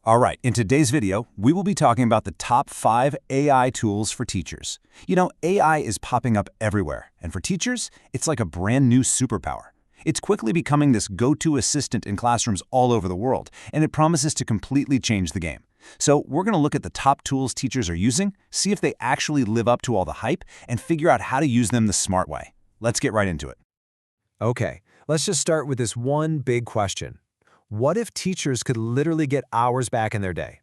All right, in today's video, we will be talking about the top 5 AI tools for teachers. You know, AI is popping up everywhere, and for teachers, it's like a brand new superpower. It's quickly becoming this go-to assistant in classrooms all over the world, and it promises to completely change the game. So we're going to look at the top tools teachers are using, see if they actually live up to all the hype, and figure out how to use them the smart way. Let's get right into it. Okay, let's just start with this one big question. What if teachers could literally get hours back in their day?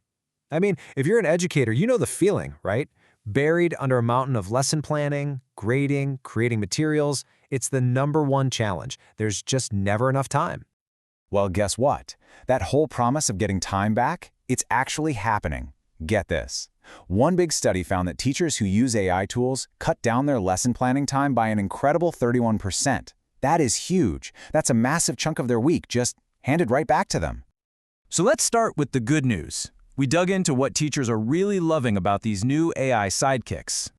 I mean, if you're an educator, you know the feeling, right? Buried under a mountain of lesson planning, grading, creating materials, it's the #1 challenge. There's just never enough time. Well, guess what? That whole promise of getting time back, it's actually happening. Get this. One big study found that teachers who use AI tools cut down their lesson planning time by an incredible 31%. That is huge. That's a massive chunk of their week just handed right back to them. So let's start with the good news. We dug into what teachers are really loving about these new AI sidekicks.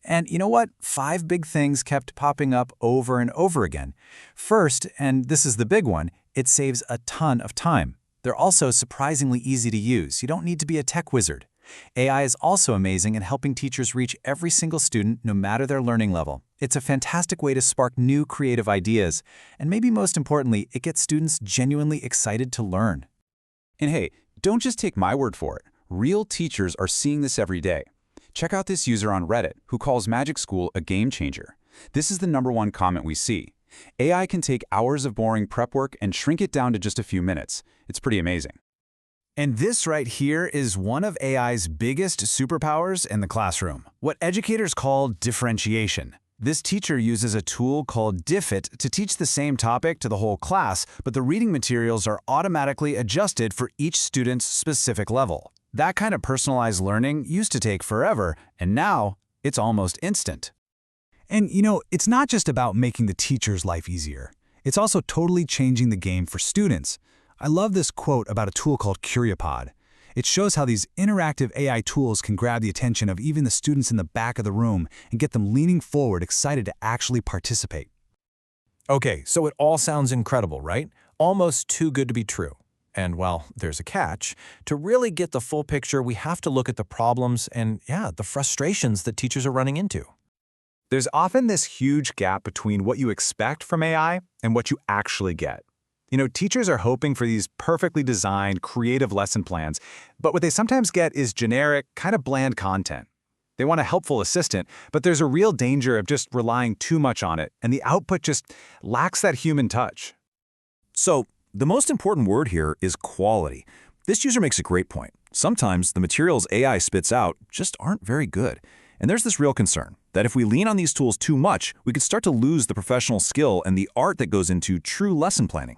And you know what? 5 big things kept popping up over and over again. First, and this is the big one, it saves a ton of time. They're also surprisingly easy to use. You don't need to be a tech wizard. AI is also amazing in helping teachers reach every single student, no matter their learning level. It's a fantastic way to spark new creative ideas. And maybe most importantly, it gets students genuinely excited to learn. And hey, don't just take my word for it. Real teachers are seeing this every day. Check out this user on Reddit who calls Magic School a game changer. This is the #1 comment we see. AI can take hours of boring prep work and shrink it down to just a few minutes. It's pretty amazing. And this right here is one of AI's biggest superpowers in the classroom, what educators call differentiation. This teacher uses a tool called Diffit to teach the same topic to the whole class, but the reading materials are automatically adjusted for each student's specific level. That kind of personalized learning used to take forever, and now it's almost instant. And you know, it's not just about making the teacher's life easier. It's also totally changing the game for students. I love this quote about a tool called Curipod. It shows how these interactive AI tools can grab the attention of even the students in the back of the room and get them leaning forward, excited to actually participate. Okay, so it all sounds incredible, right? Almost too good to be true. And well, there's a catch. To really get the full picture, we have to look at the problems and, the frustrations that teachers are running into. There's often this huge gap between what you expect from AI and what you actually get. You know, teachers are hoping for these perfectly designed, creative lesson plans, but what they sometimes get is generic, kind of bland content. They want a helpful assistant, but there's a real danger of just relying too much on it, and the output just lacks that human touch. So, the most important word here is quality. This user makes a great point. Sometimes the materials AI spits out just aren't very good. And there's this real concern that if we lean on these tools too much, we could start to lose the professional skill and the art that goes into true lesson planning.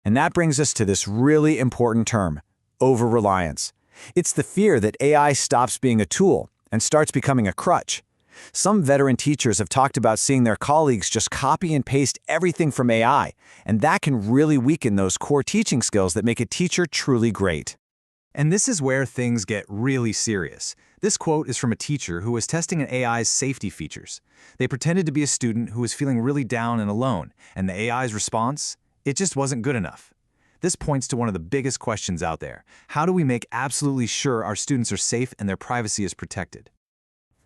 And that brings us to this really important term, over-reliance. It's the fear that AI stops being a tool and starts becoming a crutch. Some veteran teachers have talked about seeing their colleagues just copy and paste everything from AI, and that can really weaken those core teaching skills that make a teacher truly great. And this is where things get really serious. This quote is from a teacher who was testing an AI's safety features. They pretended to be a student who was feeling really down and alone, and the AI's response? It just wasn't good enough. This points to one of the biggest questions out there. How do we make absolutely sure our students are safe and their privacy is protected?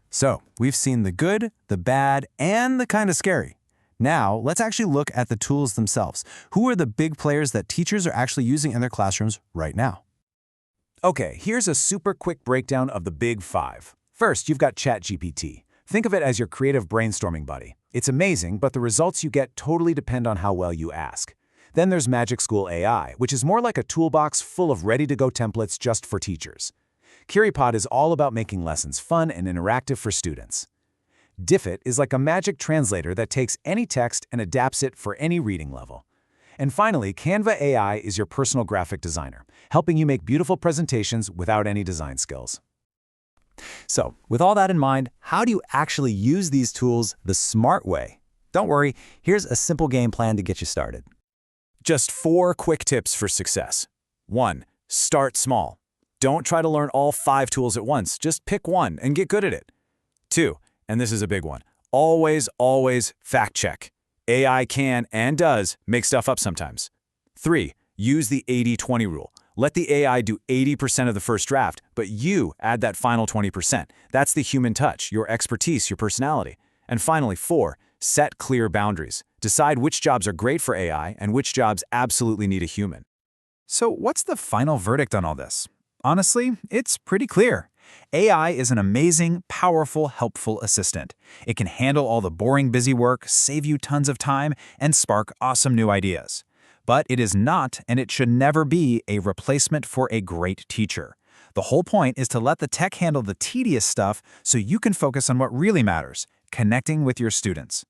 So, we've seen the good, the bad, and the kind of scary. Now, let's actually look at the tools themselves. Who are the big players that teachers are actually using in their classrooms right now? Okay, here's a super quick breakdown of the big 5. First, you've got ChatGPT. Think of it as your creative brainstorming buddy. It's amazing, but the results you get totally depend on how well you ask. Then there's Magic School AI, which is more like a toolbox full of ready-to-go templates just for teachers. Curipod is all about making lessons fun and interactive for students. Diffit is like a magic translator that takes any text and adapts it for any reading level. And finally, Canva AI is your personal graphic designer, helping you make beautiful presentations without any design skills. So, with all that in mind, how do you actually use these tools the smart way? Don't worry, here's a simple game plan to get you started. Just 4 quick tips for success. 1. Start small. Don't try to learn all 5 tools at once. Just pick one and get good at it. 2. And this is a big one. Always fact check. AI can and does make stuff up sometimes. 3. Use the 80-20 rule. Let the AI do 80% of the first draft, but you add that final 20%. That's the human touch, your expertise, your personality. And finally, 4, set clear boundaries. Decide which jobs are great for AI and which jobs absolutely need a human. So what's the final verdict on all this? Honestly, it's pretty clear. AI is an amazing, powerful, helpful assistant. It can handle all the boring, busy work, save you tons of time, and spark awesome new ideas. But it is not, and it should never be, a replacement for a great teacher. The whole point is to let the tech handle the tedious stuff so you can focus on what really matters, connecting with your students.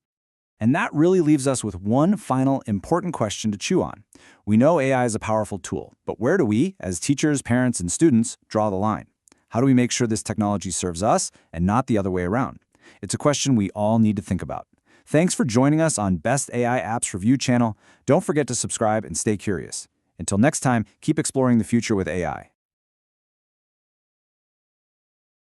And that really leaves us with one final important question to chew on. We know AI is a powerful tool, but where do we, as teachers, parents, and students, draw the line? How do we make sure this technology serves us and not the other way around? It's a question we all need to think about. Thanks for joining us on Best AI Apps Review channel. Don't forget to subscribe and stay curious. Until next time, keep exploring the future with AI.